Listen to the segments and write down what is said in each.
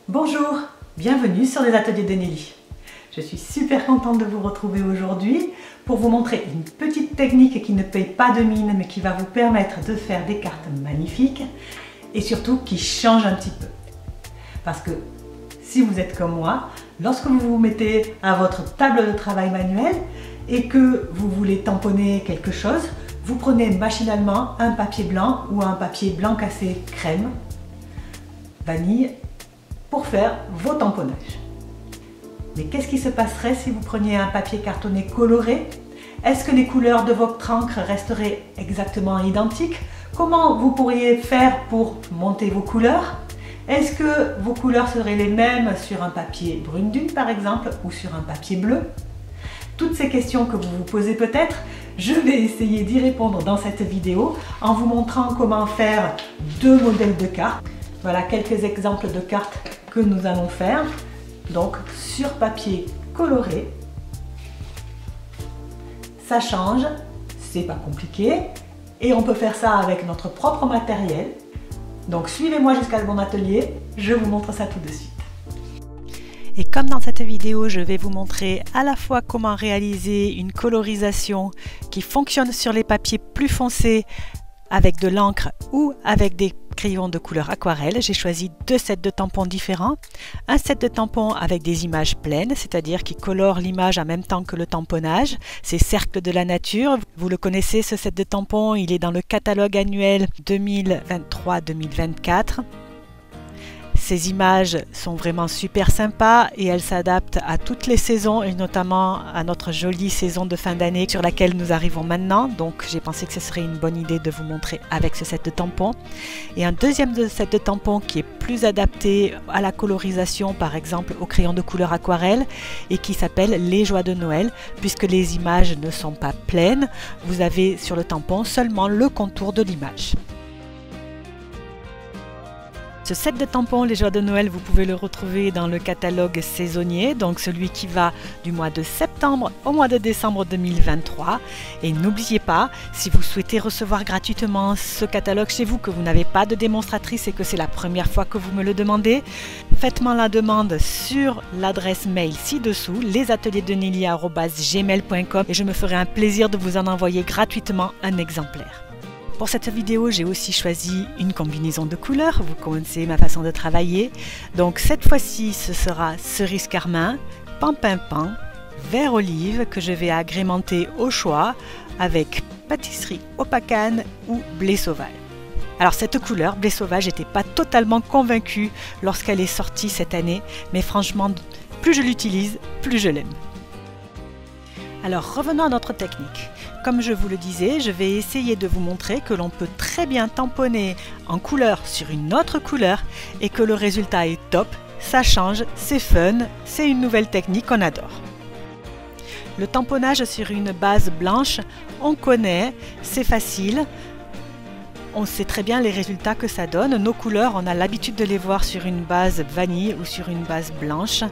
Bonjour, bienvenue sur les ateliers de Nelly. Je suis super contente de vous retrouver aujourd'hui pour vous montrer une petite technique qui ne paye pas de mine mais qui va vous permettre de faire des cartes magnifiques et surtout qui change un petit peu. Parce que si vous êtes comme moi, lorsque vous vous mettez à votre table de travail manuelle et que vous voulez tamponner quelque chose, vous prenez machinalement un papier blanc ou un papier blanc cassé crème, vanille, pour faire vos tamponnages. Mais qu'est-ce qui se passerait si vous preniez un papier cartonné coloré? Est-ce que les couleurs de votre encre resteraient exactement identiques? Comment vous pourriez faire pour monter vos couleurs? Est-ce que vos couleurs seraient les mêmes sur un papier brune dune par exemple ou sur un papier bleu? Toutes ces questions que vous vous posez peut-être, je vais essayer d'y répondre dans cette vidéo en vous montrant comment faire deux modèles de cartes. Voilà quelques exemples de cartes que nous allons faire. Donc sur papier coloré, ça change, c'est pas compliqué et on peut faire ça avec notre propre matériel. Donc suivez-moi jusqu'à mon atelier, je vous montre ça tout de suite. Et comme dans cette vidéo, je vais vous montrer à la fois comment réaliser une colorisation qui fonctionne sur les papiers plus foncés avec de l'encre ou avec des crayons de couleur aquarelle. J'ai choisi deux sets de tampons différents. Un set de tampons avec des images pleines, c'est-à-dire qui colorent l'image en même temps que le tamponnage. C'est Cercle de la Nature. Vous le connaissez, ce set de tampons, il est dans le catalogue annuel 2023-2024. Ces images sont vraiment super sympas et elles s'adaptent à toutes les saisons et notamment à notre jolie saison de fin d'année sur laquelle nous arrivons maintenant. Donc j'ai pensé que ce serait une bonne idée de vous montrer avec ce set de tampons. Et un deuxième set de tampons qui est plus adapté à la colorisation, par exemple au crayon de couleur aquarelle et qui s'appelle Les Joies de Noël, puisque les images ne sont pas pleines. Vous avez sur le tampon seulement le contour de l'image. Ce set de tampons, les Joies de Noël, vous pouvez le retrouver dans le catalogue saisonnier, donc celui qui va du mois de septembre au mois de décembre 2023. Et n'oubliez pas, si vous souhaitez recevoir gratuitement ce catalogue chez vous, que vous n'avez pas de démonstratrice et que c'est la première fois que vous me le demandez, faites-moi la demande sur l'adresse mail ci-dessous, lesateliers-de-nelly@gmail.com, et je me ferai un plaisir de vous en envoyer gratuitement un exemplaire. Pour cette vidéo, j'ai aussi choisi une combinaison de couleurs. Vous connaissez ma façon de travailler. Donc cette fois-ci, ce sera cerise carmin, pampinpin, vert olive que je vais agrémenter au choix avec pâtisserie opacane ou blé sauvage. Alors cette couleur, blé sauvage, j'étais pas totalement convaincue lorsqu'elle est sortie cette année, mais franchement, plus je l'utilise, plus je l'aime. Alors revenons à notre technique. Comme je vous le disais, je vais essayer de vous montrer que l'on peut très bien tamponner en couleur sur une autre couleur et que le résultat est top, ça change, c'est fun, c'est une nouvelle technique qu'on adore. Le tamponnage sur une base blanche, on connaît, c'est facile. On sait très bien les résultats que ça donne. Nos couleurs, on a l'habitude de les voir sur une base vanille ou sur une base blanche.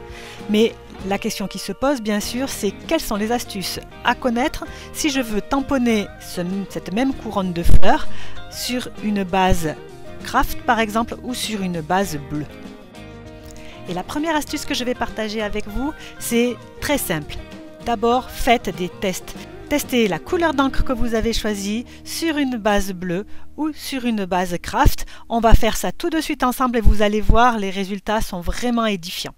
Mais la question qui se pose, bien sûr, c'est quelles sont les astuces à connaître si je veux tamponner cette même couronne de fleurs sur une base craft, par exemple, ou sur une base bleue. Et la première astuce que je vais partager avec vous, c'est très simple. D'abord, faites des tests. Testez la couleur d'encre que vous avez choisie sur une base bleue ou sur une base craft. On va faire ça tout de suite ensemble et vous allez voir, les résultats sont vraiment édifiants.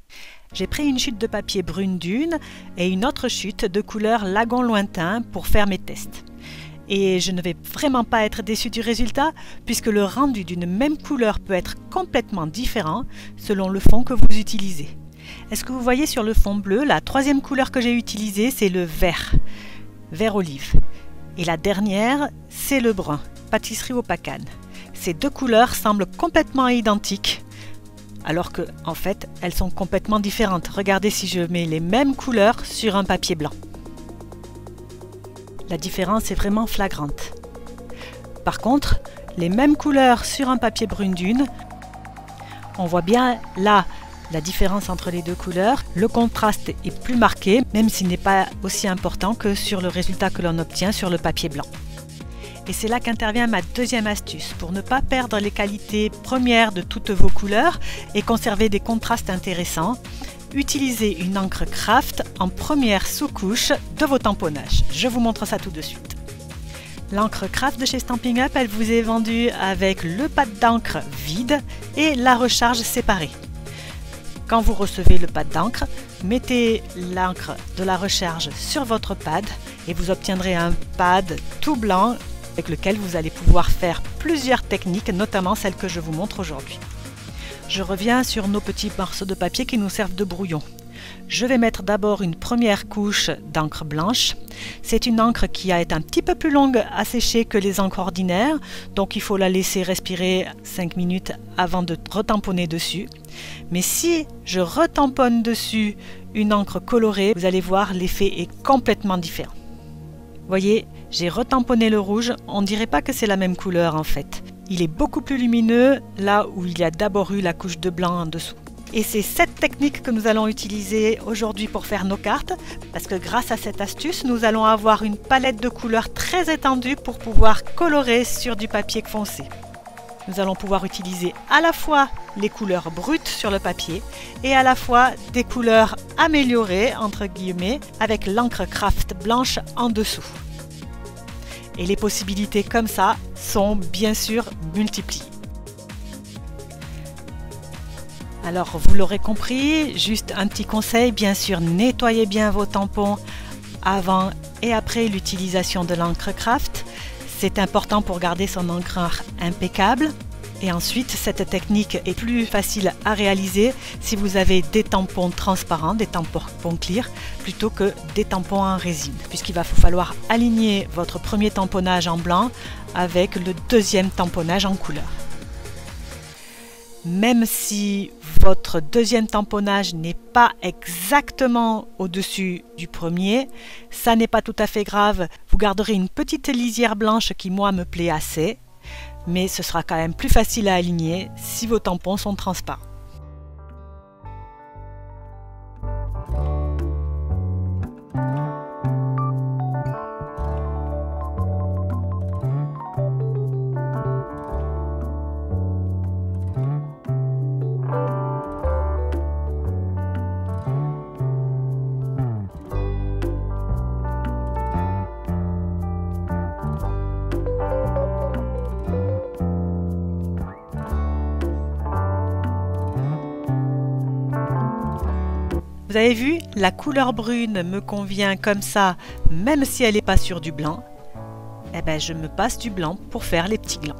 J'ai pris une chute de papier brune dune et une autre chute de couleur lagon lointain pour faire mes tests. Et je ne vais vraiment pas être déçue du résultat puisque le rendu d'une même couleur peut être complètement différent selon le fond que vous utilisez. Est-ce que vous voyez sur le fond bleu, la troisième couleur que j'ai utilisée, c'est le vert olive. Et la dernière, c'est le brun, pâtisserie opacane. Ces deux couleurs semblent complètement identiques, alors que, en fait, elles sont complètement différentes. Regardez si je mets les mêmes couleurs sur un papier blanc. La différence est vraiment flagrante. Par contre, les mêmes couleurs sur un papier brune dune, on voit bien là la différence entre les deux couleurs. Le contraste est plus marqué, même s'il n'est pas aussi important que sur le résultat que l'on obtient sur le papier blanc. Et c'est là qu'intervient ma deuxième astuce pour ne pas perdre les qualités premières de toutes vos couleurs et conserver des contrastes intéressants. Utilisez une encre craft en première sous-couche de vos tamponnages. Je vous montre ça tout de suite. L'encre craft de chez Stampin' Up, elle vous est vendue avec le pad d'encre vide et la recharge séparée. Quand vous recevez le pad d'encre, mettez l'encre de la recharge sur votre pad et vous obtiendrez un pad tout blanc avec lequel vous allez pouvoir faire plusieurs techniques, notamment celle que je vous montre aujourd'hui. Je reviens sur nos petits morceaux de papier qui nous servent de brouillon. Je vais mettre d'abord une première couche d'encre blanche. C'est une encre qui a été un petit peu plus longue à sécher que les encres ordinaires, donc il faut la laisser respirer 5 minutes avant de retamponner dessus. Mais si je retamponne dessus une encre colorée, vous allez voir, l'effet est complètement différent. Voyez, j'ai retamponné le rouge, on dirait pas que c'est la même couleur en fait. Il est beaucoup plus lumineux là où il y a d'abord eu la couche de blanc en dessous. Et c'est cette technique que nous allons utiliser aujourd'hui pour faire nos cartes, parce que grâce à cette astuce, nous allons avoir une palette de couleurs très étendue pour pouvoir colorer sur du papier foncé. Nous allons pouvoir utiliser à la fois les couleurs brutes sur le papier et à la fois des couleurs améliorées, entre guillemets, avec l'encre craft blanche en dessous. Et les possibilités comme ça sont bien sûr multipliées. Alors vous l'aurez compris, juste un petit conseil, bien sûr, nettoyez bien vos tampons avant et après l'utilisation de l'encre craft. C'est important pour garder son encreur impeccable. Et ensuite, cette technique est plus facile à réaliser si vous avez des tampons transparents, des tampons clear, plutôt que des tampons en résine, puisqu'il va falloir aligner votre premier tamponnage en blanc avec le deuxième tamponnage en couleur. Même si votre deuxième tamponnage n'est pas exactement au-dessus du premier, ça n'est pas tout à fait grave. Vous garderez une petite lisière blanche qui, moi, me plaît assez, mais ce sera quand même plus facile à aligner si vos tampons sont transparents. Vous avez vu, la couleur brune me convient comme ça, même si elle n'est pas sur du blanc. Eh ben, je me passe du blanc pour faire les petits glands.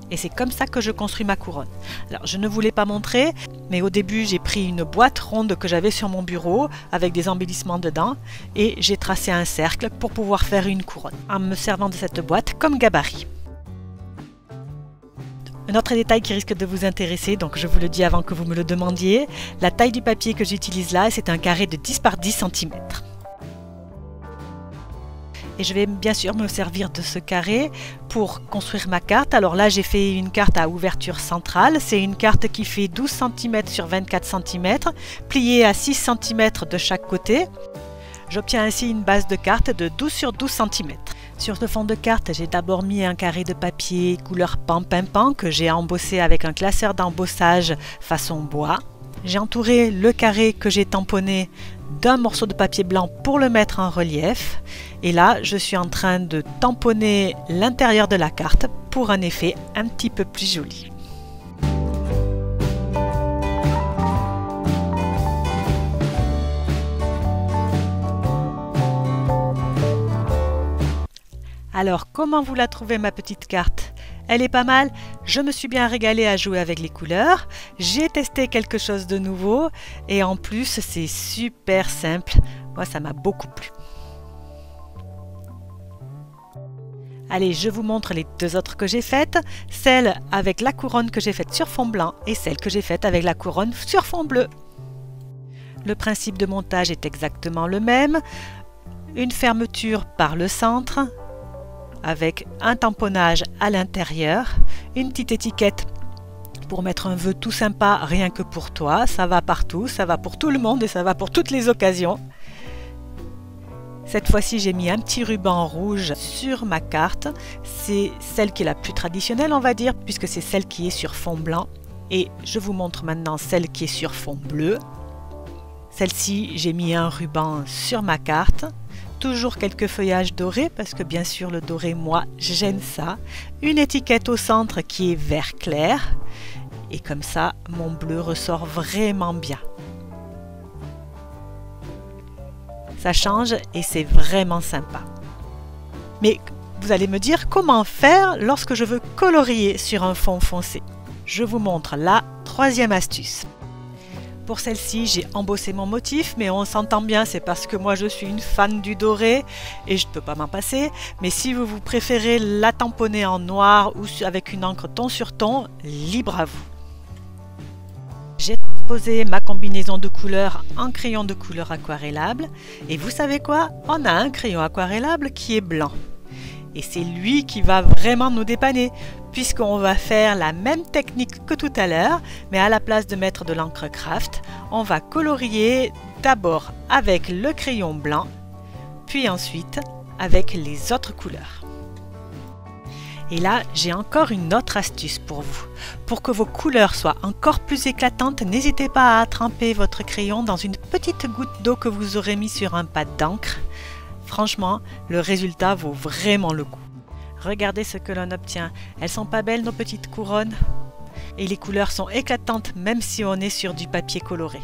Et c'est comme ça que je construis ma couronne. Alors, je ne vous l'ai pas montré, mais au début, j'ai pris une boîte ronde que j'avais sur mon bureau avec des embellissements dedans et j'ai tracé un cercle pour pouvoir faire une couronne en me servant de cette boîte comme gabarit. Un autre détail qui risque de vous intéresser, donc je vous le dis avant que vous me le demandiez, la taille du papier que j'utilise là, c'est un carré de 10 par 10 cm. Et je vais bien sûr me servir de ce carré pour construire ma carte. Alors là, j'ai fait une carte à ouverture centrale. C'est une carte qui fait 12 cm sur 24 cm, pliée à 6 cm de chaque côté. J'obtiens ainsi une base de carte de 12 sur 12 cm. Sur ce fond de carte, j'ai d'abord mis un carré de papier couleur pan-pimpant que j'ai embossé avec un classeur d'embossage façon bois. J'ai entouré le carré que j'ai tamponné d'un morceau de papier blanc pour le mettre en relief. Et là, je suis en train de tamponner l'intérieur de la carte pour un effet un petit peu plus joli. Alors, comment vous la trouvez ma petite carte? Elle est pas mal, je me suis bien régalée à jouer avec les couleurs, j'ai testé quelque chose de nouveau et en plus c'est super simple, moi ça m'a beaucoup plu. Allez, je vous montre les deux autres que j'ai faites, celle avec la couronne que j'ai faite sur fond blanc et celle que j'ai faite avec la couronne sur fond bleu. Le principe de montage est exactement le même, une fermeture par le centre, avec un tamponnage à l'intérieur, une petite étiquette pour mettre un vœu tout sympa rien que pour toi, ça va partout, ça va pour tout le monde et ça va pour toutes les occasions. Cette fois-ci, j'ai mis un petit ruban rouge sur ma carte. C'est celle qui est la plus traditionnelle, on va dire, puisque c'est celle qui est sur fond blanc. Et je vous montre maintenant celle qui est sur fond bleu. Celle-ci, j'ai mis un ruban sur ma carte. Toujours quelques feuillages dorés, parce que bien sûr le doré, moi, j'aime ça. Une étiquette au centre qui est vert clair. Et comme ça, mon bleu ressort vraiment bien. Ça change et c'est vraiment sympa. Mais vous allez me dire comment faire lorsque je veux colorier sur un fond foncé. Je vous montre la troisième astuce. Pour celle-ci, j'ai embossé mon motif, mais on s'entend bien, c'est parce que moi je suis une fan du doré et je ne peux pas m'en passer. Mais si vous préférez la tamponner en noir ou avec une encre ton sur ton, libre à vous. J'ai posé ma combinaison de couleurs en crayon de couleur aquarellable. Et vous savez quoi? On a un crayon aquarellable qui est blanc. Et c'est lui qui va vraiment nous dépanner, puisqu'on va faire la même technique que tout à l'heure, mais à la place de mettre de l'encre craft, on va colorier d'abord avec le crayon blanc, puis ensuite avec les autres couleurs. Et là, j'ai encore une autre astuce pour vous. Pour que vos couleurs soient encore plus éclatantes, n'hésitez pas à tremper votre crayon dans une petite goutte d'eau que vous aurez mis sur un pad d'encre. Franchement, le résultat vaut vraiment le coup. Regardez ce que l'on obtient. Elles sont pas belles nos petites couronnes? Et les couleurs sont éclatantes même si on est sur du papier coloré.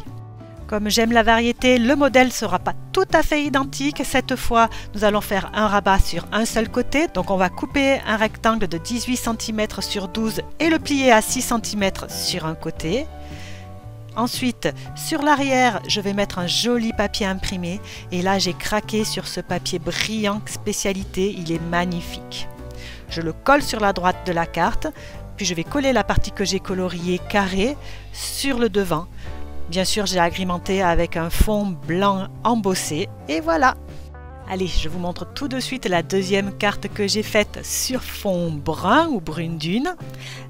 Comme j'aime la variété, le modèle ne sera pas tout à fait identique. Cette fois, nous allons faire un rabat sur un seul côté. Donc on va couper un rectangle de 18 cm sur 12 et le plier à 6 cm sur un côté. Ensuite, sur l'arrière, je vais mettre un joli papier imprimé. Et là, j'ai craqué sur ce papier brillant spécialité. Il est magnifique. Je le colle sur la droite de la carte. Puis je vais coller la partie que j'ai coloriée carrée sur le devant. Bien sûr, j'ai agrémenté avec un fond blanc embossé. Et voilà! Allez, je vous montre tout de suite la deuxième carte que j'ai faite sur fond brun ou brune dune.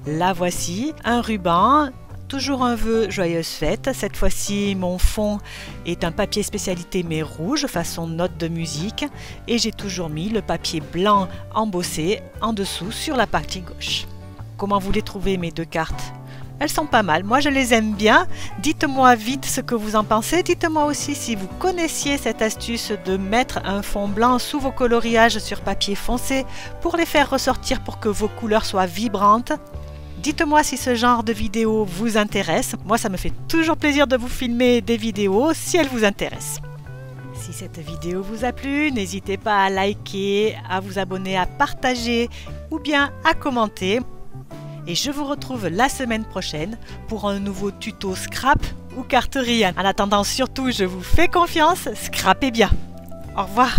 La voici, un ruban. Toujours un vœu joyeuse fête. Cette fois-ci, mon fond est un papier spécialité mais rouge, façon note de musique. Et j'ai toujours mis le papier blanc embossé en dessous sur la partie gauche. Comment vous les trouvez mes deux cartes? Elles sont pas mal, moi je les aime bien. Dites-moi vite ce que vous en pensez. Dites-moi aussi si vous connaissiez cette astuce de mettre un fond blanc sous vos coloriages sur papier foncé pour les faire ressortir pour que vos couleurs soient vibrantes. Dites-moi si ce genre de vidéo vous intéresse. Moi, ça me fait toujours plaisir de vous filmer des vidéos si elles vous intéressent. Si cette vidéo vous a plu, n'hésitez pas à liker, à vous abonner, à partager ou bien à commenter. Et je vous retrouve la semaine prochaine pour un nouveau tuto scrap ou carterie. En attendant, surtout, je vous fais confiance, scrapez bien. Au revoir.